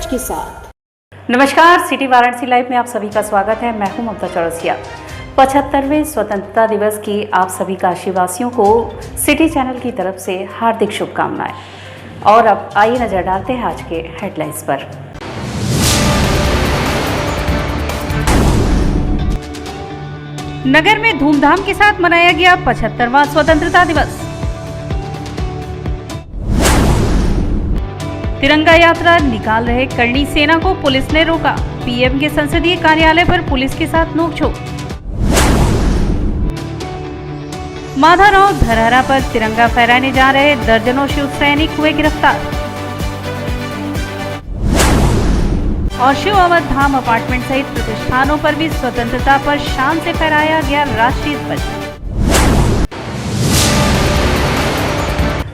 राज के साथ। नमस्कार, सिटी वाराणसी लाइव में आप सभी का स्वागत है। मैं हूं ममता चौरसिया। 75वें स्वतंत्रता दिवस की आप सभी काशीवासियों को सिटी चैनल की तरफ से हार्दिक शुभकामनाएं। और अब आइए नजर डालते हैं आज के हेडलाइंस पर। नगर में धूमधाम के साथ मनाया गया 75वां स्वतंत्रता दिवस। तिरंगा यात्रा निकाल रहे करणी सेना को पुलिस ने रोका। पीएम के संसदीय कार्यालय पर पुलिस के साथ नोकझोंक। माधवराव धरहरा पर तिरंगा फहराने जा रहे दर्जनों शिव सैनिक हुए गिरफ्तार। और शिव अवध धाम अपार्टमेंट सहित प्रतिष्ठानों पर भी स्वतंत्रता पर शान से फहराया गया राष्ट्रीय ध्वज।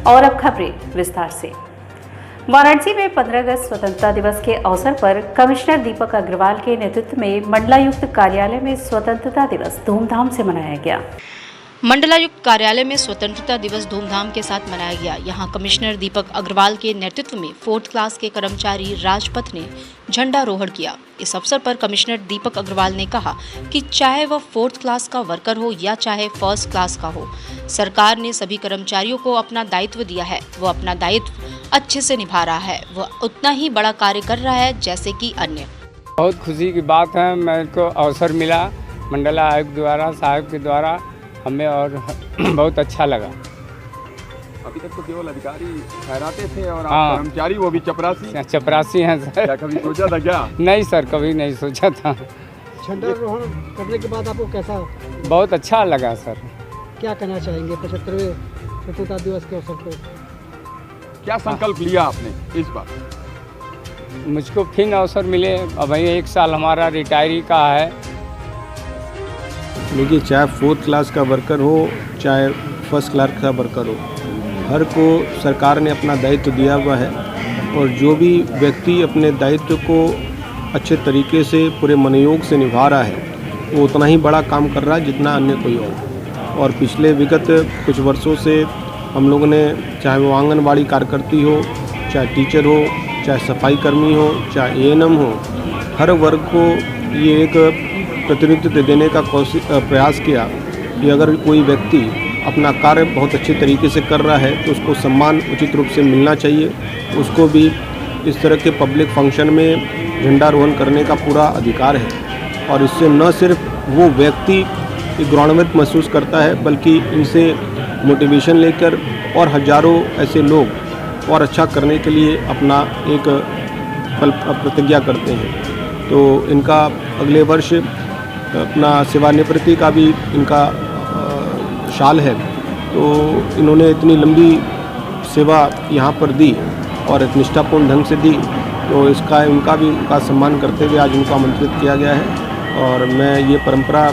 और अब खबरें विस्तार से। वाराणसी में 15 अगस्त स्वतंत्रता दिवस के अवसर पर कमिश्नर दीपक अग्रवाल के नेतृत्व में मंडलायुक्त कार्यालय में स्वतंत्रता दिवस धूमधाम से मनाया गया। मंडलायुक्त कार्यालय में स्वतंत्रता दिवस धूमधाम के साथ मनाया गया। यहां कमिश्नर दीपक अग्रवाल के नेतृत्व में 4th क्लास के कर्मचारी राजपथ ने झंडारोहण किया। इस अवसर पर कमिश्नर दीपक अग्रवाल ने कहा कि चाहे वह 4th क्लास का वर्कर हो या चाहे 1st क्लास का हो, सरकार ने सभी कर्मचारियों को अपना दायित्व दिया है। वो अपना दायित्व अच्छे से निभा रहा है। वह उतना ही बड़ा कार्य कर रहा है जैसे कि अन्य। बहुत खुशी की बात है, मेरे को अवसर मिला मंडला आयुक्त द्वारा, साहब के द्वारा हमें, और बहुत अच्छा लगा। अभी तक तो केवल अधिकारी ठहराते थे और आप कर्मचारी, वो भी चपरासी हैं सर। क्या कभी सोचा था क्या? नहीं सर, कभी नहीं सोचा था। झंडारोहण करने के बाद आपको कैसा? बहुत अच्छा लगा सर। क्या कहना चाहेंगे 75वें स्वतंत्रता दिवस के अवसर पर? क्या संकल्प लिया आपने इस बार? मुझको फिर अवसर मिले। अब 1 साल हमारा रिटायरी का है। देखिए, चाहे 4th क्लास का वर्कर हो चाहे 1st क्लास का वर्कर हो, हर को सरकार ने अपना दायित्व दिया हुआ है। और जो भी व्यक्ति अपने दायित्व को अच्छे तरीके से पूरे मनोयोग से निभा रहा है, वो उतना ही बड़ा काम कर रहा है जितना अन्य कोई और। और पिछले विगत कुछ वर्षों से हम लोगों ने, चाहे वो आंगनबाड़ी कार्यकर्ती हो, चाहे टीचर हो, चाहे सफाई कर्मी हो, चाहे एएनएम हो, हर वर्ग को ये एक प्रतिनिधित्व देने का प्रयास किया कि अगर कोई व्यक्ति अपना कार्य बहुत अच्छे तरीके से कर रहा है तो उसको सम्मान उचित रूप से मिलना चाहिए। उसको भी इस तरह के पब्लिक फंक्शन में झंडारोहण करने का पूरा अधिकार है। और इससे न सिर्फ वो व्यक्ति गौरवान्वित महसूस करता है, बल्कि इनसे मोटिवेशन लेकर और हजारों ऐसे लोग और अच्छा करने के लिए अपना एक प्रतिज्ञा करते हैं। तो इनका अगले वर्ष अपना सेवानिवृत्ति का भी इनका शाल है। तो इन्होंने इतनी लंबी सेवा यहाँ पर दी और एक निष्ठापूर्ण ढंग से दी, तो इसका उनका सम्मान करते हुए आज उनको आमंत्रित किया गया है। और मैं ये परंपरा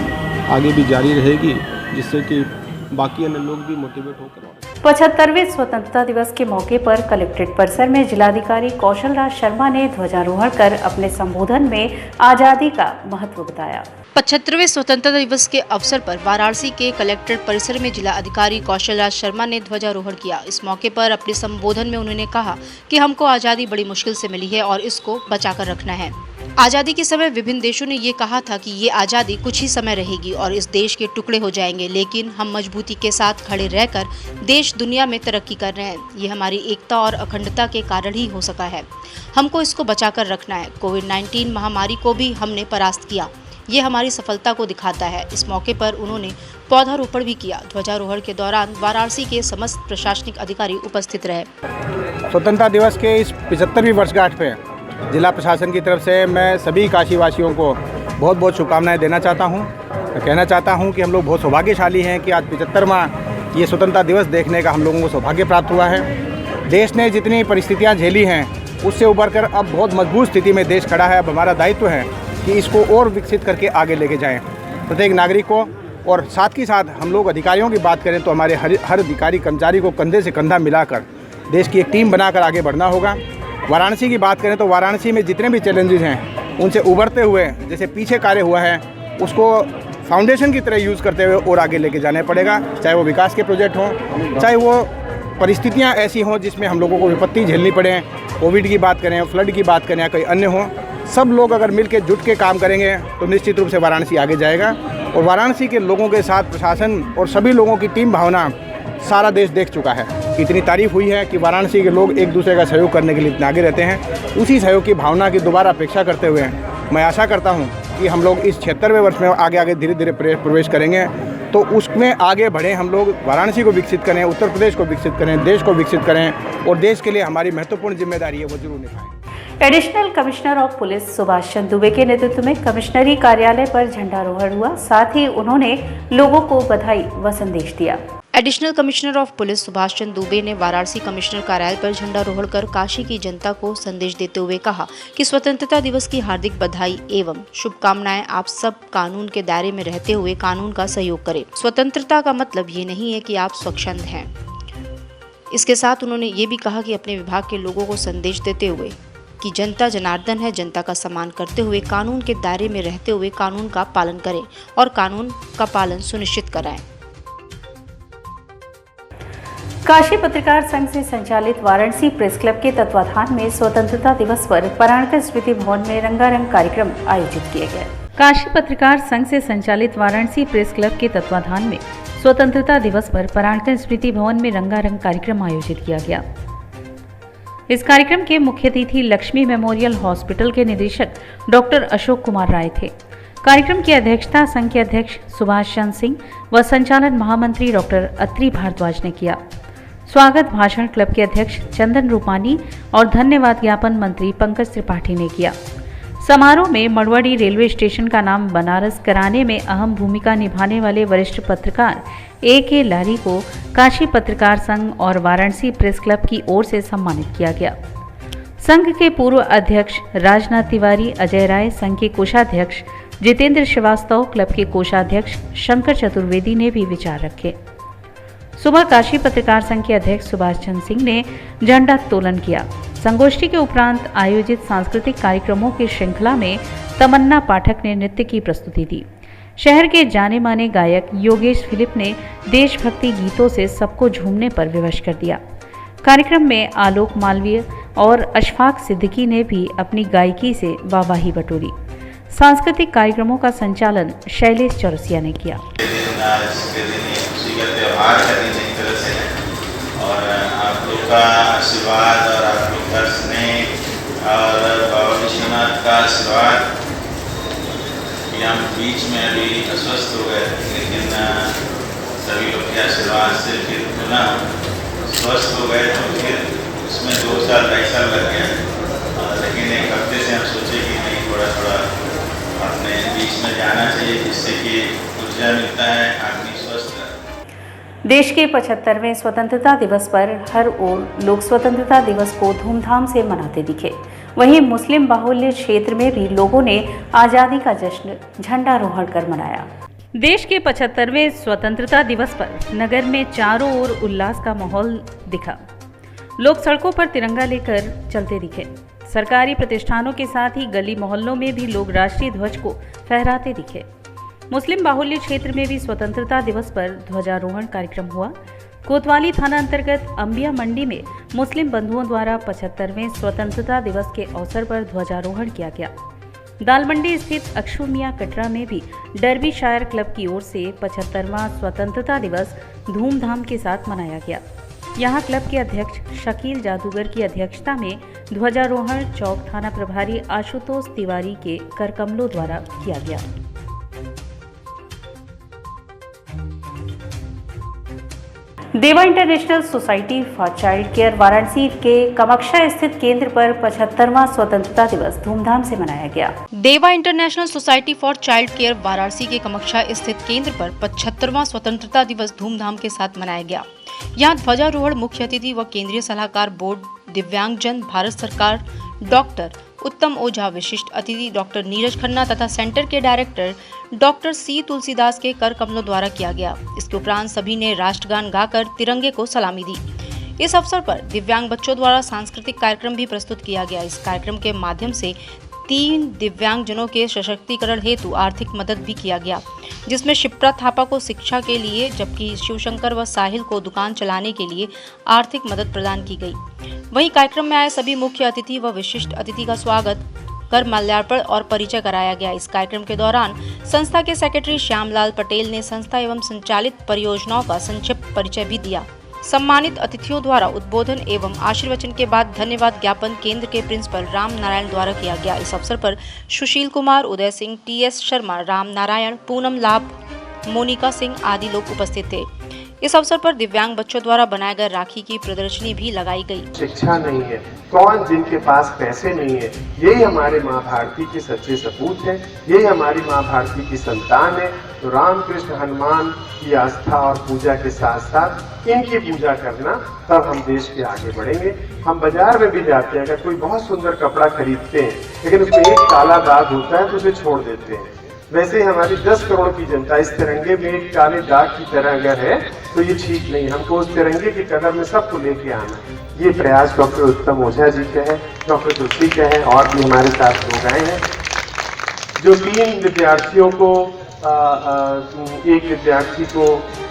आगे भी जारी रहेगी, जिससे कि बाकी अन्य लोग भी मोटिवेट होकर। 75वें स्वतंत्रता दिवस के मौके पर कलेक्ट्रेट परिसर में जिलाधिकारी कौशल राज शर्मा ने ध्वजारोहण कर अपने संबोधन में आजादी का महत्व बताया। 75वें स्वतंत्रता दिवस के अवसर पर वाराणसी के कलेक्ट्रेट परिसर में जिला अधिकारी कौशल राज शर्मा ने ध्वजारोहण किया। इस मौके पर अपने संबोधन में उन्होंने कहा कि हमको आजादी बड़ी मुश्किल से मिली है और इसको बचाकर रखना है। आजादी के समय विभिन्न देशों ने ये कहा था कि ये आजादी कुछ ही समय रहेगी और इस देश के टुकड़े हो जाएंगे, लेकिन हम मजबूती के साथ खड़े रहकर देश दुनिया में तरक्की कर रहे हैं। ये हमारी एकता और अखंडता के कारण ही हो सका है। हमको इसको बचाकर रखना है। कोविड-19 महामारी को भी हमने परास्त किया। ये हमारी सफलता को दिखाता है। इस मौके पर उन्होंने पौधारोपण भी किया। ध्वजारोहण के दौरान वाराणसी के समस्त प्रशासनिक अधिकारी उपस्थित रहे। स्वतंत्रता दिवस के इस 75वीं वर्षगांठ पे जिला प्रशासन की तरफ से मैं सभी काशीवासियों को बहुत बहुत शुभकामनाएं देना चाहता हूं। मैं कहना चाहता हूं कि हम लोग बहुत सौभाग्यशाली हैं कि आज 75वां ये स्वतंत्रता दिवस देखने का हम लोगों को सौभाग्य प्राप्त हुआ है। देश ने जितनी परिस्थितियां झेली हैं, उससे उबर कर अब बहुत मजबूत स्थिति में देश खड़ा है। अब हमारा दायित्व है कि इसको और विकसित करके आगे लेके जाएँ प्रत्येक नागरिक को। और साथ ही साथ हम लोग अधिकारियों की बात करें तो हमारे हर अधिकारी कर्मचारी को कंधे से कंधा मिलाकर देश की एक टीम बनाकर आगे बढ़ना होगा। वाराणसी की बात करें तो वाराणसी में जितने भी चैलेंजेस हैं उनसे उभरते हुए जैसे पीछे कार्य हुआ है उसको फाउंडेशन की तरह यूज़ करते हुए और आगे लेके जाना पड़ेगा, चाहे वो विकास के प्रोजेक्ट हों, चाहे वो परिस्थितियाँ ऐसी हों जिसमें हम लोगों को विपत्ति झेलनी पड़े, कोविड की बात करें, फ्लड की बात करें या कोई अन्य हो, सब लोग अगर मिल के जुट के काम करेंगे तो निश्चित रूप से वाराणसी आगे जाएगा। और वाराणसी के लोगों के साथ प्रशासन और सभी लोगों की टीम भावना सारा देश देख चुका है। इतनी तारीफ हुई है कि वाराणसी के लोग एक दूसरे का सहयोग करने के लिए इतने आगे रहते हैं। उसी सहयोग की भावना की दोबारा अपेक्षा करते हुए मैं आशा करता हूं कि हम लोग इस 76वें वर्ष में आगे धीरे धीरे प्रवेश करेंगे, तो उसमें आगे बढ़ें, हम लोग वाराणसी को विकसित करें, उत्तर प्रदेश को विकसित करें, देश को विकसित करें और देश के लिए हमारी महत्वपूर्ण जिम्मेदारी है वो जरूर निभाएं। Additional commissioner of police Subhash Chandra Dubey के नेतृत्व में कमिश्नरी कार्यालय पर झंडारोहण हुआ। साथ ही उन्होंने लोगों को बधाई व संदेश दिया। Additional commissioner of police Subhash Chandra Dubey ने वाराणसी कमिश्नर कार्यालय पर झंडारोहण कर काशी की जनता को संदेश देते हुए कहा कि स्वतंत्रता दिवस की हार्दिक बधाई एवं शुभकामनाएं। आप सब कानून के दायरे में रहते हुए कानून का सहयोग करें। स्वतंत्रता का मतलब ये नहीं है कि आप स्वच्छंद हैं। इसके साथ उन्होंने ये भी कहा कि अपने विभाग के लोगों को संदेश देते हुए कि जनता जनार्दन है, जनता का सम्मान करते हुए कानून के दायरे में रहते हुए कानून का पालन करें और कानून का पालन सुनिश्चित कराएं। काशी पत्रकार संघ से संचालित वाराणसी प्रेस क्लब के तत्वाधान में स्वतंत्रता दिवस पर पराणकर स्मृति भवन में रंगारंग कार्यक्रम आयोजित किए गए। काशी पत्रकार संघ से संचालित वाराणसी प्रेस क्लब के तत्वाधान में स्वतंत्रता दिवस पर पराणकर स्मृति भवन में रंगारंग कार्यक्रम आयोजित किया गया। इस कार्यक्रम के मुख्य अतिथि लक्ष्मी मेमोरियल हॉस्पिटल के निदेशक डॉक्टर अशोक कुमार राय थे। कार्यक्रम की अध्यक्षता संघ के अध्यक्ष सुभाष चंद्र सिंह व संचालन महामंत्री डॉक्टर अत्रि भारद्वाज ने किया। स्वागत भाषण क्लब के अध्यक्ष चंदन रूपानी और धन्यवाद ज्ञापन मंत्री पंकज त्रिपाठी ने किया। समारोह में मड़वाड़ी रेलवे स्टेशन का नाम बनारस कराने में अहम भूमिका निभाने वाले वरिष्ठ पत्रकार A.K. लारी को काशी पत्रकार संघ और वाराणसी प्रेस क्लब की ओर से सम्मानित किया गया। संघ के पूर्व अध्यक्ष राजनाथ तिवारी, अजय राय, संघ के कोषाध्यक्ष जितेंद्र श्रीवास्तव, क्लब के कोषाध्यक्ष शंकर चतुर्वेदी ने भी विचार रखे। सुबह काशी पत्रकार संघ के अध्यक्ष सुभाष चंद्र सिंह ने झंडोत्तोलन किया। संगोष्ठी के उपरांत आयोजित सांस्कृतिक कार्यक्रमों की श्रृंखला में तमन्ना पाठक ने नृत्य की प्रस्तुति दी। शहर के जाने माने गायक योगेश फिलिप ने देशभक्ति गीतों से सबको झूमने पर विवश कर दिया। कार्यक्रम में आलोक मालवीय और अशफाक सिद्दीकी ने भी अपनी गायकी से वाहवाही बटोरी। सांस्कृतिक कार्यक्रमों का संचालन शैलेश चौरसिया ने किया। और आप लोग का आशीर्वाद और आप लोग का स्नेह और बाबा विश्वनाथ का आशीर्वाद, हम बीच में अभी अस्वस्थ हो गए, लेकिन सभी लोग के आशीर्वाद से फिर पुनः स्वस्थ हो गए। तो फिर उसमें 2 साल 2.5 साल लग गया, लेकिन एक हफ्ते से हम सोचे कि नहीं, थोड़ा थोड़ा अपने बीच में जाना चाहिए, जिससे कि ऊर्जा मिलता है, आदमी स्वस्थ रहता है। देश के 75वें स्वतंत्रता दिवस पर हर ओर लोग स्वतंत्रता दिवस को धूमधाम से मनाते दिखे। वहीं मुस्लिम बाहुल्य क्षेत्र में भी लोगों ने आज़ादी का जश्न झंडारोहण कर मनाया। देश के 75वें स्वतंत्रता दिवस पर नगर में चारों ओर उल्लास का माहौल दिखा। लोग सड़कों पर तिरंगा लेकर चलते दिखे। सरकारी प्रतिष्ठानों के साथ ही गली मोहल्लों में भी लोग राष्ट्रीय ध्वज को फहराते दिखे। मुस्लिम बाहुल्य क्षेत्र में भी स्वतंत्रता दिवस पर ध्वजारोहण कार्यक्रम हुआ। कोतवाली थाना अंतर्गत अंबिया मंडी में मुस्लिम बंधुओं द्वारा 75वें स्वतंत्रता दिवस के अवसर पर ध्वजारोहण किया गया। दालमंडी स्थित अक्षु मियां कटरा में भी डर्बी शायर क्लब की ओर से 75वां स्वतंत्रता दिवस धूमधाम के साथ मनाया गया। यहां क्लब के अध्यक्ष शकील जादूगर की अध्यक्षता में ध्वजारोहण चौक थाना प्रभारी आशुतोष तिवारी के करकमलों द्वारा किया गया। देवा international society for child care Varanasi के कामाख्या स्थित केंद्र पर 75वां स्वतंत्रता दिवस धूमधाम से मनाया गया। देवा international society for child care Varanasi के कामाख्या स्थित केंद्र पर 75वां स्वतंत्रता दिवस धूमधाम के साथ मनाया गया। यहां ध्वजारोहण मुख्य अतिथि व केंद्रीय सलाहकार बोर्ड दिव्यांगजन भारत सरकार डॉक्टर उत्तम ओझा, विशिष्ट अतिथि डॉक्टर नीरज खन्ना तथा सेंटर के डायरेक्टर डॉक्टर सी तुलसीदास के कर कमलों द्वारा किया गया। इसके उपरांत सभी ने राष्ट्रगान गाकर तिरंगे को सलामी दी। इस अवसर पर दिव्यांग बच्चों द्वारा सांस्कृतिक कार्यक्रम भी प्रस्तुत किया गया। इस कार्यक्रम के माध्यम से 3 दिव्यांगजनों के सशक्तिकरण हेतु आर्थिक मदद भी किया गया, जिसमें शिप्रा थापा को शिक्षा के लिए जबकि शिवशंकर व साहिल को दुकान चलाने के लिए आर्थिक मदद प्रदान की गई। वहीं कार्यक्रम में आए सभी मुख्य अतिथि व विशिष्ट अतिथि का स्वागत कर माल्यार्पण और परिचय कराया गया। इस कार्यक्रम के दौरान संस्था के सेक्रेटरी श्यामलाल पटेल ने संस्था एवं संचालित परियोजनाओं का संक्षिप्त परिचय भी दिया। सम्मानित अतिथियों द्वारा उद्बोधन एवं आशीर्वचन के बाद धन्यवाद ज्ञापन केंद्र के प्रिंसिपल राम नारायण द्वारा किया गया। इस अवसर पर सुशील कुमार, उदय सिंह, टीएस शर्मा, राम नारायण, पूनम लाभ, मोनिका सिंह आदि लोग उपस्थित थे। इस अवसर पर दिव्यांग बच्चों द्वारा बनाए गए राखी की प्रदर्शनी भी लगाई गई। शिक्षा नहीं है, कौन जिनके पास पैसे नहीं है, यही हमारे माँ भारती के सच्चे सपूत हैं, यही हमारी माँ भारती की संतान है। तो रामकृष्ण हनुमान की आस्था और पूजा के साथ साथ इनकी पूजा करना, तब हम देश के आगे बढ़ेंगे। हम बाजार में भी जाते हैं, अगर कोई बहुत सुंदर कपड़ा खरीदते हैं लेकिन उसमें एक काला दाग होता है तो उसे छोड़ देते हैं। वैसे ही हमारी 10 करोड़ की जनता इस तिरंगे में एक काले दाग की तरह अगर है तो ये ठीक नहीं। हमको उस तिरंगे के कदर में सबको लेके आना। ये प्रयास डॉक्टर उत्तम ओझा जी का है, डॉक्टर तुलसी का है, और भी हमारे साथ लोग आए हैं। जो 3 विद्यार्थियों को एक विद्यार्थी को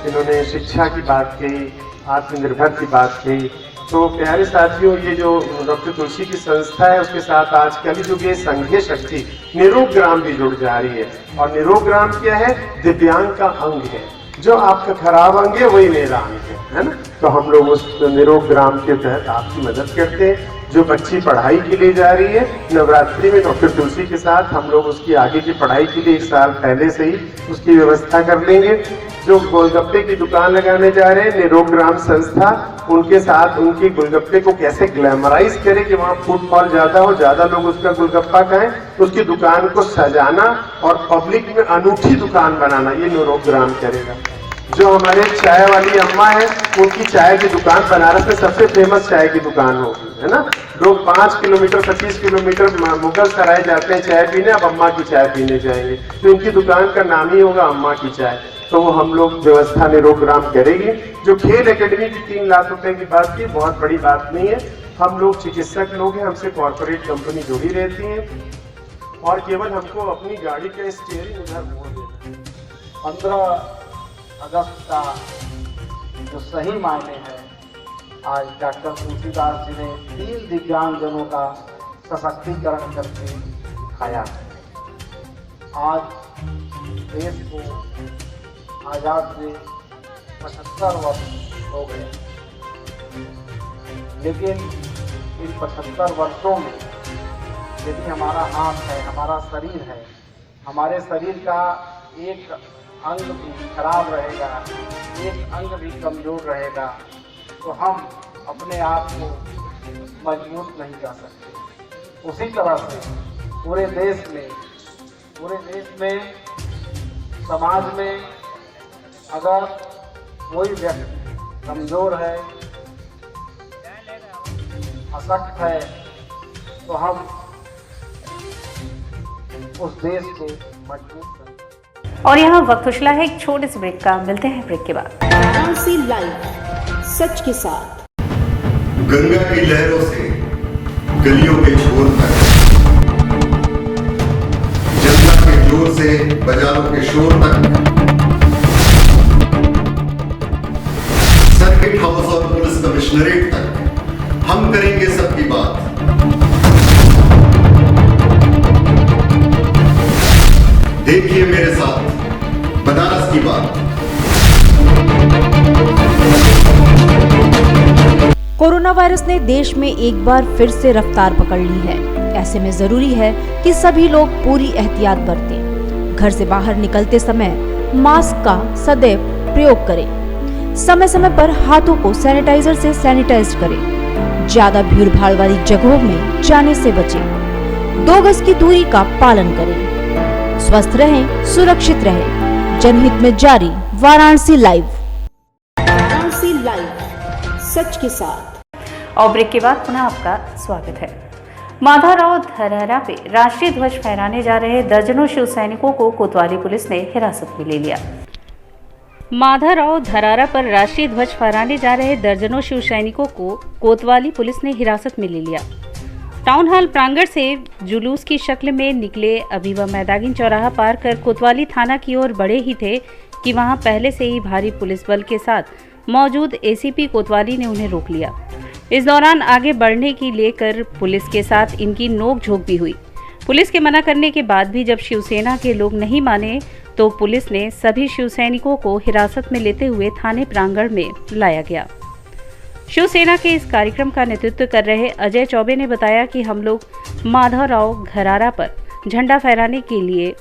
इन्होंने शिक्षा की बात कही, आत्मनिर्भर की बात कही। तो प्यारे साथियों, ये जो डॉक्टर तुलसी की संस्था है उसके साथ आज कलयुग ये संघीय शक्ति निरोग ग्राम भी जुड़ जा रही है। और निरोग ग्राम क्या है? दिव्यांग का अंग है। जो आपका खराब अंग है वही मेरा अंग है ना। तो हम लोग उस निरोग ग्राम के तहत आपकी मदद करते हैं। जो बच्ची पढ़ाई के लिए जा रही है, नवरात्रि में डॉक्टर तुलसी के साथ हम लोग उसकी आगे की पढ़ाई के लिए 1 साल पहले से ही उसकी व्यवस्था कर लेंगे। जो गोलगप्पे की दुकान लगाने जा रहे हैं, निरोग ग्राम संस्था, उनके साथ उनकी गोलगप्पे को कैसे ग्लैमराइज करे कि वहाँ फुटफॉल ज्यादा हो, ज्यादा लोग उसका गोलगप्पा खाएं, उसकी दुकान को सजाना और पब्लिक में अनूठी दुकान बनाना, ये निरोग ग्राम करेगा। जो हमारे चाय वाली अम्मा है, उनकी चाय की दुकान बनारस में सबसे फेमस चाय की दुकान होगी, है ना। लोग 5 किलोमीटर 25 किलोमीटर मुगल सराय जाते हैं चाय पीने, अब अम्मा की चाय पीने जाएंगे तो इनकी दुकान का नाम ही होगा अम्मा की चाय। तो वो हम लोग व्यवस्था निरोग ग्राम करेंगे। जो खेल एकेडमी की 3 लाख रुपए की बात की, बहुत बड़ी बात नहीं है। हम लोग चिकित्सक लोग हैं, हमसे कॉर्पोरेट कंपनी जुड़ी रहती है और केवल हमको अपनी गाड़ी का स्टीयरिंग उधर मोड़ देना है। 15 अगस्त का जो सही मायने है, आज डॉक्टर तुलसीदास जी ने 3 दिव्यांगजनों का सशक्तिकरण करके दिखाया है। आज देश को आजाद हुए 75 वर्ष हो गए, लेकिन इन 75 वर्षों में यदि हमारा हाथ है, हमारा शरीर है, हमारे शरीर का एक अंग भी खराब रहेगा, एक अंग भी कमजोर रहेगा, तो हम अपने आप को मजबूत नहीं कर सकते। उसी तरह से पूरे देश में समाज में अगर कोई व्यक्ति कमजोर है, अशक्त है, तो हम उस देश को मजबूत करें। और यहाँ वक्त उछला है एक छोटे से ब्रेक का। मिलते हैं ब्रेक के बाद। वाराणसी लाइव, सच के साथ। गंगा की लहरों से गलियों के छोर तक, जनता के जोर से बाजारों के शोर तक, सर्किट हाउस और पुलिस कमिश्नरेट तक हम करेंगे सबकी बात। देखिए मेरे साथ बनारस की बात। कोरोना वायरस ने देश में एक बार फिर से रफ्तार पकड़ ली है। ऐसे में जरूरी है कि सभी लोग पूरी एहतियात बरतें। घर से बाहर निकलते समय मास्क का सदैव प्रयोग करें। समय समय पर हाथों को सैनिटाइजर से सैनिटाइज करें। ज्यादा भीड़ भाड़ वाली जगहों में जाने से बचें। 2 गज की दूरी का पालन करें। स्वस्थ रहें, सुरक्षित रहें। जनहित में जारी वाराणसी लाइव। वाराणसी लाइव, सच के साथ। और ब्रेक के बाद पुनः आपका स्वागत है। माधवराव धरारा पे राष्ट्रीय ध्वज फहराने जा रहे दर्जनों शिव सैनिकों को कोतवाली पुलिस ने हिरासत में ले लिया। माधवराव धरारा पर राष्ट्रीय ध्वज फहराने जा रहे दर्जनों शिव सैनिकों को कोतवाली पुलिस ने हिरासत में ले लिया। टाउन हॉल प्रांगण से जुलूस की शक्ल में निकले अभी वह मैदागिन चौराहा पार कर कोतवाली थाना की ओर बढ़े ही थे कि वहां पहले से ही भारी पुलिस बल के साथ मौजूद एसीपी कोतवाली ने उन्हें रोक लिया। इस दौरान आगे बढ़ने की लेकर पुलिस के साथ इनकी नोक-झोंक भी हुई। पुलिस के मना करने के बाद भी जब शिवसेना के लोग नहीं माने तो पुलिस ने सभी शिवसैनिकों को हिरासत में लेते हुए थाने प्रांगण में लाया गया। शिवसेना के इस कार्यक्रम का नेतृत्व कर रहे अजय चौबे ने बताया कि हम लोग माधवराव घरारा पर झंडा फहराने के लिए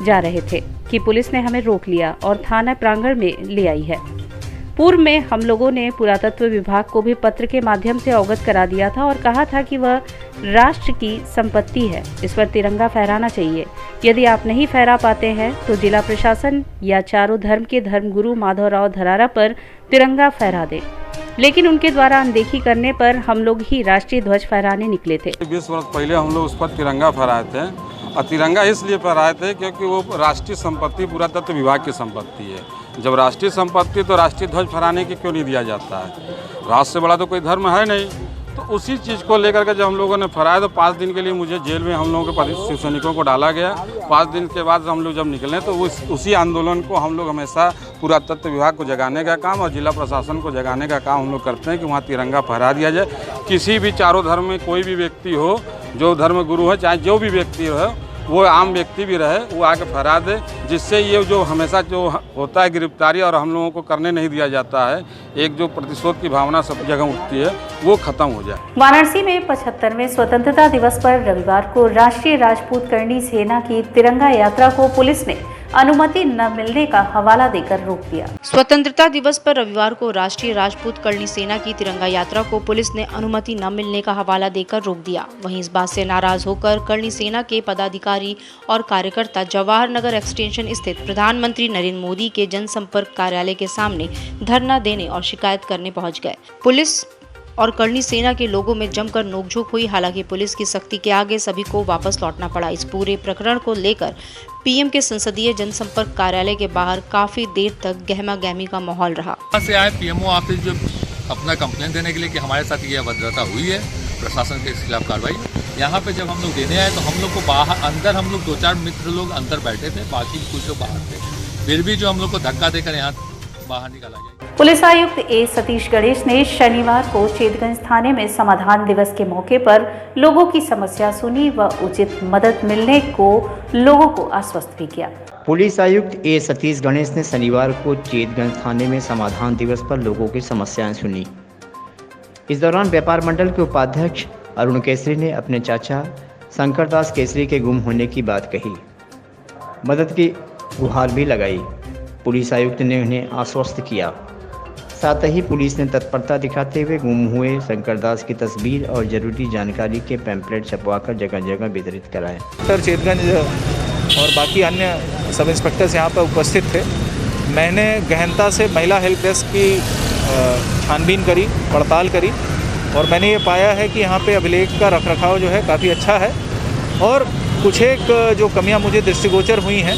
जा रहे थे कि पुलिस ने हमें रोक लिया और थाना प्रांगण में ले आई है। पूर्व में हम लोगों ने पुरातत्व विभाग को भी पत्र के माध्यम से अवगत करा दिया था और कहा था कि वह राष्ट्र की संपत्ति है, इस पर तिरंगा फहराना चाहिए। यदि आप नहीं फहरा पाते हैं तो जिला प्रशासन या चारों धर्म के धर्मगुरु माधवराव घरारा पर तिरंगा फहरा दे। लेकिन उनके द्वारा अनदेखी करने पर हम लोग ही राष्ट्रीय ध्वज फहराने निकले थे। 20 वर्ष पहले हम लोग उस पर तिरंगा फहराए थे और तिरंगा इसलिए फहराए थे क्योंकि वो राष्ट्रीय संपत्ति पुरातत्व विभाग की संपत्ति है। जब राष्ट्रीय संपत्ति तो राष्ट्रीय ध्वज फहराने की क्यों नहीं दिया जाता है? राष्ट्र से बड़ा तो कोई धर्म है नहीं। तो उसी चीज़ को लेकर के जब हम लोगों ने फहराया तो 5 दिन के लिए मुझे जेल में हम लोगों के शिव सैनिकों को डाला गया। 5 दिन के बाद हम लोग जब निकले तो उसी आंदोलन को हम लोग हमेशा पुरातत्व विभाग को जगाने का काम और जिला प्रशासन को जगाने का काम हम लोग करते हैं कि वहाँ तिरंगा फहरा दिया जाए। किसी भी चारों धर्म में कोई भी व्यक्ति हो, जो धर्म गुरु है, चाहे जो भी व्यक्ति हो, वो आम व्यक्ति भी रहे, वो आके फहरा दे, जिससे ये जो हमेशा जो होता है गिरफ्तारी और हम लोगों को करने नहीं दिया जाता है, एक जो प्रतिशोध की भावना सब जगह उठती है, वो खत्म हो जाए। वाराणसी में 75वें स्वतंत्रता दिवस पर रविवार को राष्ट्रीय राजपूत करणी सेना की तिरंगा यात्रा को पुलिस ने अनुमति न मिलने का हवाला देकर रोक दिया। स्वतंत्रता दिवस पर रविवार को राष्ट्रीय राजपूत करणी सेना की तिरंगा यात्रा को पुलिस ने अनुमति न मिलने का हवाला देकर रोक दिया। वहीं इस बात से नाराज होकर करणी सेना के पदाधिकारी और कार्यकर्ता जवाहर नगर एक्सटेंशन स्थित प्रधानमंत्री नरेंद्र मोदी के जनसंपर्क कार्यालय के सामने धरना देने और शिकायत करने पहुंच गए। पुलिस और करणी सेना के लोगों में जमकर नोकझोंक हुई। हालांकि पुलिस की सख्ती के आगे सभी को वापस लौटना पड़ा। इस पूरे प्रकरण को लेकर पीएम के संसदीय जनसंपर्क कार्यालय के बाहर काफी देर तक गहमा गहमी का माहौल रहा। यहाँ से आए पीएमओ ऑफिस जो अपना कंप्लेंट देने के लिए कि हमारे साथ ये अभद्रता हुई है, प्रशासन के खिलाफ कार्रवाई। यहाँ पे जब हम लोग देने आए तो हम लोग को बाहर अंदर हम लोग 2-4 मित्र लोग अंदर बैठे थे, बाकी कुछ लोग बाहर थे। फिर भी जो हम लोग को धक्का देकर यहाँ बाहर निकाला गया। पुलिस आयुक्त ए सतीश गणेश ने शनिवार को चेतगंज थाने में समाधान दिवस के मौके पर लोगों की समस्या सुनी व उचित मदद मिलने को लोगों को आश्वस्त भी किया। पुलिस आयुक्त ए सतीश गणेश ने शनिवार को चेतगंज थाने में समाधान दिवस पर लोगों की समस्याएं सुनी। इस दौरान व्यापार मंडल के उपाध्यक्ष अरुण केसरी ने अपने चाचा शंकरदास केसरी के गुम होने की बात कही। मदद की गुहार भी लगाई। पुलिस आयुक्त ने उन्हें आश्वस्त किया। साथ ही पुलिस ने तत्परता दिखाते हुए गुम हुए शंकरदास की तस्वीर और जरूरी जानकारी के पैम्पलेट छपवाकर जगह जगह वितरित कराए। सर चेतगंज और बाकी अन्य सब इंस्पेक्टर्स यहाँ पर उपस्थित थे। मैंने गहनता से महिला हेल्प डेस्क की छानबीन करी, पड़ताल करी और मैंने ये पाया है कि यहाँ पे अभिलेख का रखरखाव जो है काफ़ी अच्छा है और कुछ एक जो कमियाँ मुझे दृष्टिगोचर हुई हैं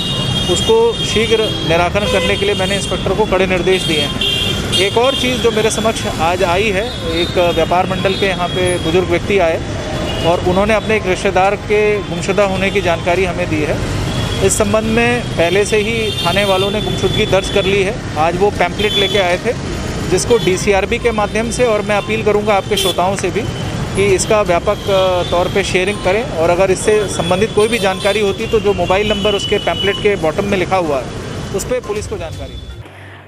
उसको शीघ्र निराकरण करने के लिए मैंने इंस्पेक्टर को कड़े निर्देश दिए हैं। एक और चीज़ जो मेरे समक्ष आज आई है, एक व्यापार मंडल के यहाँ पे बुजुर्ग व्यक्ति आए और उन्होंने अपने एक रिश्तेदार के गुमशुदा होने की जानकारी हमें दी है। इस संबंध में पहले से ही थाने वालों ने गुमशुदगी दर्ज कर ली है। आज वो पैम्पलेट लेके आए थे जिसको डीसीआरबी के माध्यम से, और मैं अपील करूँगा आपके श्रोताओं से भी कि इसका व्यापक तौर पे शेयरिंग करें और अगर इससे संबंधित कोई भी जानकारी होती तो जो मोबाइल नंबर उसके पैम्पलेट के बॉटम में लिखा हुआ है उस पर पुलिस को जानकारी दें।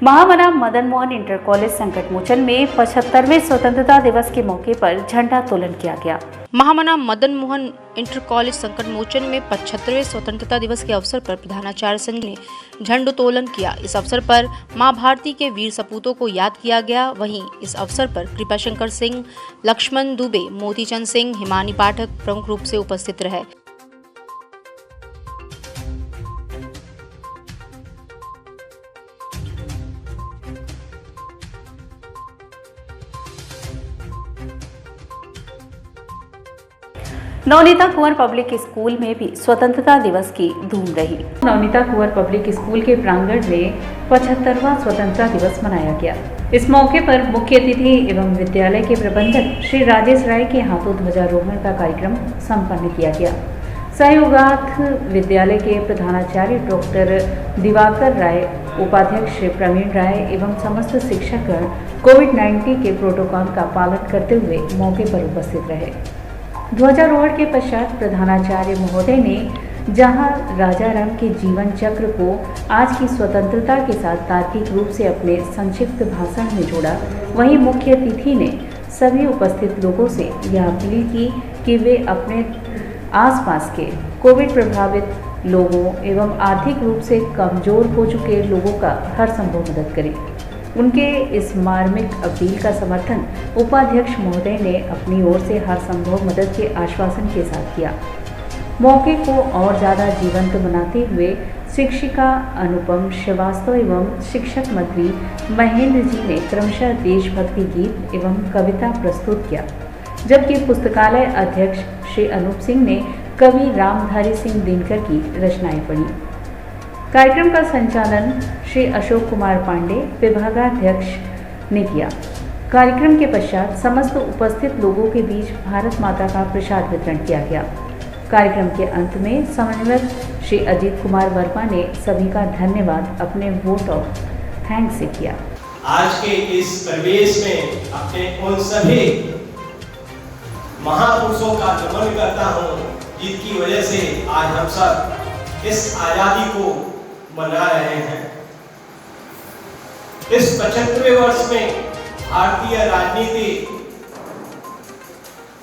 महामना मदन मोहन इंटर कॉलेज संकट मोचन में 75वें स्वतंत्रता दिवस के मौके पर झंडा तोलन किया गया। महामना मदन मोहन इंटर कॉलेज संकट मोचन में 75वें स्वतंत्रता दिवस के अवसर पर प्रधानाचार्य संजय ने झंडोत्तोलन किया। इस अवसर पर मां भारती के वीर सपूतों को याद किया गया। वहीं इस अवसर पर कृपाशंकर सिंह, लक्ष्मण दुबे, मोतीचंद सिंह, हिमानी पाठक प्रमुख रूप से उपस्थित रहे। नवनीता कुंवर पब्लिक स्कूल में भी स्वतंत्रता दिवस की धूम रही। नवनीता कुंवर पब्लिक स्कूल के प्रांगण में 75वां स्वतंत्रता दिवस मनाया गया। इस मौके पर मुख्य अतिथि एवं विद्यालय के प्रबंधक श्री राजेश राय के हाथों ध्वजारोहण का कार्यक्रम संपन्न किया गया। सहयोगार्थ विद्यालय के प्रधानाचार्य डॉक्टर दिवाकर राय, उपाध्यक्ष श्री प्रवीण राय एवं समस्त शिक्षकगण कोविड-19 के प्रोटोकॉल का पालन करते हुए मौके पर उपस्थित रहे। ध्वजारोहण के पश्चात प्रधानाचार्य महोदय ने जहां राजा राम के जीवन चक्र को आज की स्वतंत्रता के साथ तार्किक रूप से अपने संक्षिप्त भाषण में जोड़ा, वहीं मुख्य अतिथि ने सभी उपस्थित लोगों से यह अपील की कि वे अपने आसपास के कोविड प्रभावित लोगों एवं आर्थिक रूप से कमजोर हो चुके लोगों का हर संभव मदद करें। उनके इस मार्मिक अपील का समर्थन उपाध्यक्ष महोदय ने अपनी ओर से हर संभव मदद के आश्वासन के साथ किया। मौके को और ज़्यादा जीवंत बनाते हुए शिक्षिका अनुपम श्रीवास्तव एवं शिक्षक मंत्री महेंद्र जी ने क्रमशः देशभक्ति गीत एवं कविता प्रस्तुत किया, जबकि पुस्तकालय अध्यक्ष श्री अनूप सिंह ने कवि रामधारी सिंह दिनकर की रचनाएं पढ़ी। कार्यक्रम का संचालन श्री अशोक कुमार पांडे, विभागाध्यक्ष, ने किया। कार्यक्रम के पश्चात समस्त उपस्थित लोगों के बीच भारत माता का प्रसाद वितरण किया गया। कार्यक्रम के अंत में समन्वयक श्री अजीत कुमार वर्मा ने सभी का धन्यवाद अपने वोट ऑफ थैंक्स से किया। आज के इस परिवेश में अपने उन सभी महापुरुषों का नमन करता हूँ जिनकी वजह से आज हम सब इस आजादी को मना रहे हैं। इस 75वें वर्ष में भारतीय राजनीति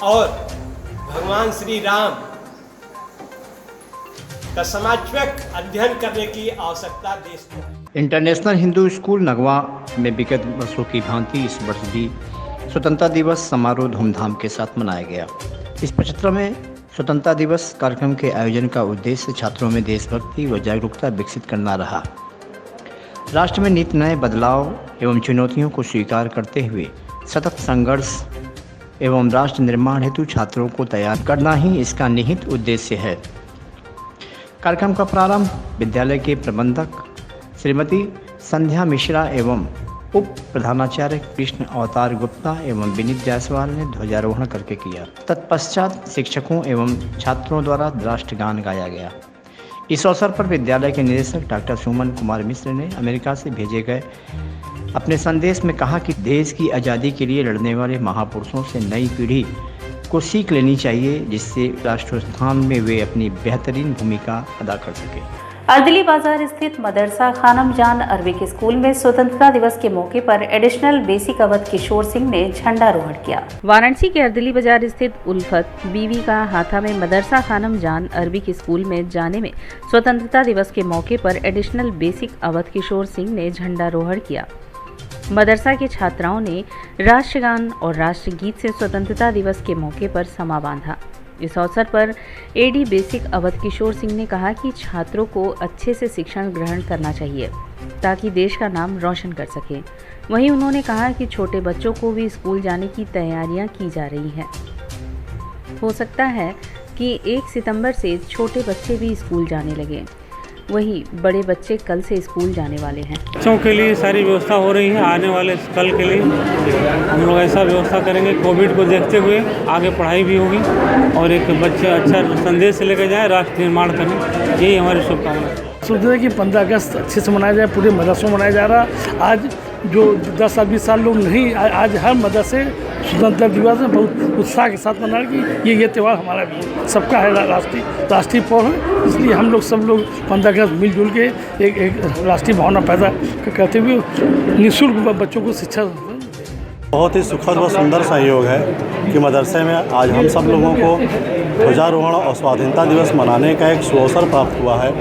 और भगवान श्री राम का समाजवाद अध्ययन करने की आवश्यकता देश को है। इंटरनेशनल हिंदू स्कूल नगवा में विगत वर्षों की भांति इस वर्ष भी स्वतंत्रता दिवस समारोह धूमधाम के साथ मनाया गया। इस 75वें स्वतंत्रता दिवस कार्यक्रम के आयोजन का उद्देश्य छात्रों में देशभक्ति व जागरूकता विकसित करना रहा। राष्ट्र में नित नए बदलाव एवं चुनौतियों को स्वीकार करते हुए सतत संघर्ष एवं राष्ट्र निर्माण हेतु छात्रों को तैयार करना ही इसका निहित उद्देश्य है। कार्यक्रम का प्रारंभ विद्यालय के प्रबंधक श्रीमती संध्या मिश्रा एवं उप प्रधानाचार्य कृष्ण अवतार गुप्ता एवं विनीत जायसवाल ने ध्वजारोहण करके किया। तत्पश्चात शिक्षकों एवं छात्रों द्वारा राष्ट्रगान गाया गया। इस अवसर पर विद्यालय के निदेशक डॉक्टर सुमन कुमार मिश्र ने अमेरिका से भेजे गए अपने संदेश में कहा कि देश की आज़ादी के लिए लड़ने वाले महापुरुषों से नई पीढ़ी को सीख लेनी चाहिए, जिससे राष्ट्रोत्थान में वे अपनी बेहतरीन भूमिका अदा कर सके। अर्दली बाजार स्थित मदरसा खानम जान अरबिक स्कूल में स्वतंत्रता दिवस के मौके पर एडिशनल बेसिक अवध किशोर सिंह ने झंडारोहण किया। वाराणसी के अर्दली बाजार स्थित उल्फत बीवी का हाथा में मदरसा खानम जान अरबिक स्कूल में जाने में स्वतंत्रता दिवस के मौके पर एडिशनल बेसिक अवध किशोर सिंह ने झंडारोहण किया। मदरसा के छात्राओं ने राष्ट्रगान और राष्ट्रगीत से स्वतंत्रता दिवस के मौके पर समा बांधा। इस अवसर पर एडी बेसिक अवध किशोर सिंह ने कहा कि छात्रों को अच्छे से शिक्षण ग्रहण करना चाहिए ताकि देश का नाम रोशन कर सके। वहीं उन्होंने कहा कि छोटे बच्चों को भी स्कूल जाने की तैयारियां की जा रही हैं। हो सकता है कि 1 सितंबर से छोटे बच्चे भी स्कूल जाने लगे, वहीं बड़े बच्चे कल से स्कूल जाने वाले हैं। बच्चों के लिए सारी व्यवस्था हो रही है। आने वाले कल के लिए हम लोग ऐसा व्यवस्था करेंगे, कोविड को देखते हुए आगे पढ़ाई भी होगी और एक बच्चे अच्छा संदेश लेकर जाए, राष्ट्र निर्माण करें, यही हमारी शुभकामना। सोच रहे कि 15 अगस्त अच्छे से मनाया जाए, पूरे मदरसों में मनाया जा रहा। आज जो 10 साल 20 साल लोग नहीं, आज हर मदरसे स्वतंत्रता दिवस में बहुत उत्साह के साथ मना रहे कि ये त्यौहार हमारा भी है, सबका है, राष्ट्रीय पर्व है। इसलिए हम लोग सब लोग 15 अगस्त मिलजुल के एक राष्ट्रीय भावना पैदा करते हुए निःशुल्क बच्चों को शिक्षा। बहुत ही सुखद व सुंदर संयोग है कि मदरसे में आज हम सब लोगों को ध्वजारोहण और स्वाधीनता दिवस मनाने का एक सुअवसर प्राप्त हुआ है।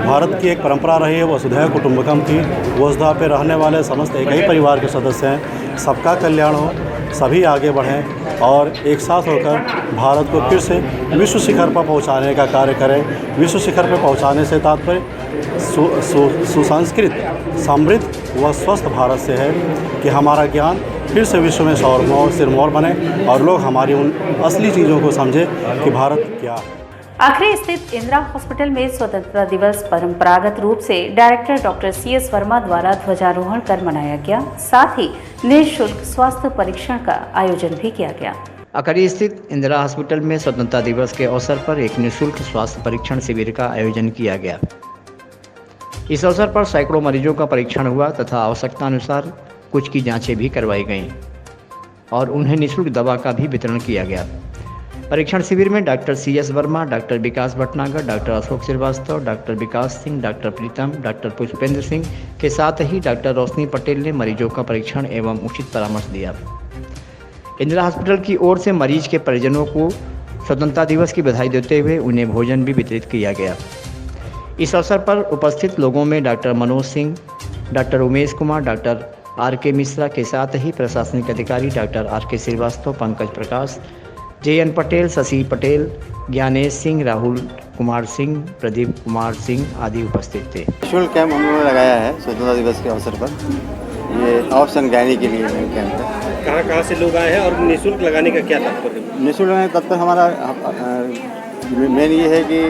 भारत की एक परंपरा रही है वसुधैव कुटुंबकम की। वसुधा पे रहने वाले समस्त एक ही परिवार के सदस्य हैं। सबका कल्याण हो, सभी आगे बढ़ें और एक साथ होकर भारत को फिर से विश्व शिखर पर पहुंचाने का कार्य करें। विश्व शिखर पर पहुंचाने से तात्पर्य सुसंस्कृत, समृद्ध व स्वस्थ भारत से है कि हमारा ज्ञान फिर से विश्व में सिरमौर बने और लोग हमारी उन असली चीज़ों को समझें कि भारत क्या है। आखरी स्थित इंदिरा हॉस्पिटल में स्वतंत्रता दिवस परंपरागत रूप से डायरेक्टर डॉक्टर CS वर्मा द्वारा ध्वजारोहण कर मनाया गया। साथ ही निःशुल्क स्वास्थ्य परीक्षण का आयोजन भी किया गया। अकरी स्थित इंदिरा हॉस्पिटल में स्वतंत्रता दिवस के अवसर पर एक निःशुल्क स्वास्थ्य परीक्षण शिविर का आयोजन किया गया। इस अवसर पर सैकड़ों मरीजों का परीक्षण हुआ तथा आवश्यकता अनुसार कुछ की जांचें भी करवाई गईं और उन्हें निःशुल्क दवा का भी वितरण किया गया। परीक्षण शिविर में डॉक्टर CS वर्मा, डॉक्टर विकास भटनागर, डॉक्टर अशोक श्रीवास्तव, डॉक्टर विकास सिंह, डॉक्टर प्रीतम, डॉक्टर पुष्पेंद्र सिंह के साथ ही डॉक्टर रोशनी पटेल ने मरीजों का परीक्षण एवं उचित परामर्श दिया। इंदिरा हॉस्पिटल की ओर से मरीज के परिजनों को स्वतंत्रता दिवस की बधाई देते हुए उन्हें भोजन भी वितरित किया गया। इस अवसर पर उपस्थित लोगों में doctor Manoj Singh, doctor Umesh Kumar, doctor RK Mishra के साथ ही प्रशासनिक अधिकारी डॉक्टर RK श्रीवास्तव, पंकज प्रकाश, JN पटेल, शशि पटेल, ज्ञानेश सिंह, राहुल कुमार सिंह, प्रदीप कुमार सिंह आदि उपस्थित थे। निःशुल्क कैंप हम लोगों ने लगाया है स्वतंत्रता दिवस के अवसर पर। ये ऑप्शन गायनी के लिए कैंप है। कहाँ से लोग आए हैं और निःशुल्क लगाने का क्या तात्पर्य? निःशुल्क लगाने का तात्पर्य हमारा मेन ये है कि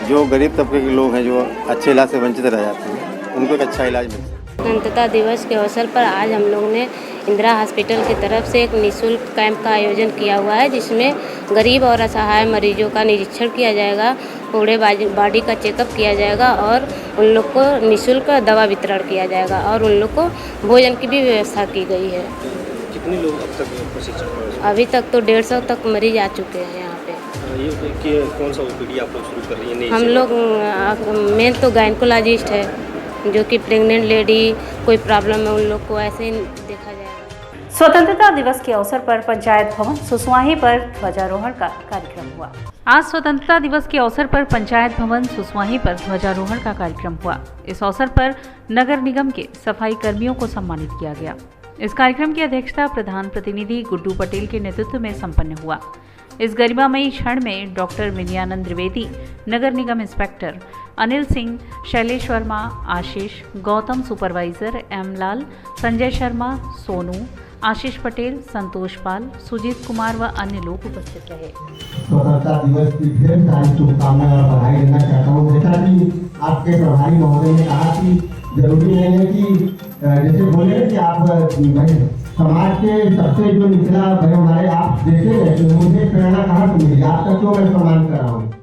जो गरीब तबके के लोग हैं जो अच्छे इलाज से वंचित रह जाते हैं उनको एक अच्छा इलाज मिले। स्वतंत्रता दिवस के अवसर पर आज हम लोग ने इंदिरा हॉस्पिटल की तरफ से एक निःशुल्क कैंप का आयोजन किया हुआ है, जिसमें गरीब और असहाय मरीजों का निरीक्षण किया जाएगा, पूरे बॉडी का चेकअप किया जाएगा और उन लोग को निःशुल्क दवा वितरण किया जाएगा और उन लोग को भोजन की भी व्यवस्था की गई है। कितने लोग अब तक प्रशिक्षण? अभी तक तो 150 तक मरीज आ चुके हैं यहाँ पे। ये कौन सा OPD आप लोग शुरू कर रही हैं? हम लोग मेन तो गायनकोलॉजिस्ट है, जो कि प्रेग्नेंट लेडी कोई प्रॉब्लम है उन लोग को ऐसे ही देखा जाएगा। स्वतंत्रता दिवस के अवसर पर पंचायत भवन सुसवाही पर ध्वजारोहण का कार्यक्रम हुआ। आज स्वतंत्रता दिवस के अवसर पर पंचायत भवन सुसवाही पर ध्वजारोहण का कार्यक्रम हुआ। इस अवसर पर नगर निगम के सफाई कर्मियों को सम्मानित किया गया। इस कार्यक्रम की अध्यक्षता प्रधान प्रतिनिधि गुड्डू पटेल के नेतृत्व में संपन्न हुआ। इस गरिमामयी क्षण में डॉक्टर विनयानंद द्विवेदी, नगर निगम इंस्पेक्टर अनिल सिंह, शैलेश वर्मा, आशीष, गौतम सुपरवाइजर M लाल, संजय शर्मा, सोनू, आशीष पटेल, संतोष पाल, सुजीत कुमार व अन्य लोग उपस्थित रहे। स्वतंत्रता दिवस की फिर सारी शुभकामनाएं और बधाई देना चाहता हूँ। जैसा कि आपके प्रभारी महोदय ने कहा कि जरूरी नहीं है कि जैसे बोले कि आप समाज के सबसे जो निचला भाई हमारे आप जैसे मुझे प्रेरणा कहाँ से मिली, आपका क्यों मैं सम्मान कर रहा हूँ।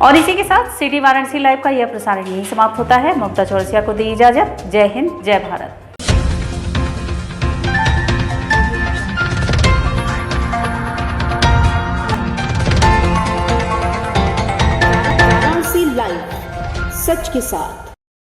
और इसी के साथ सिटी वाराणसी लाइव का यह प्रसारण यहीं समाप्त होता है। ममता चौरसिया को दी इजाजत। जय हिंद, जय भारत। वाराणसी लाइव, सच के साथ।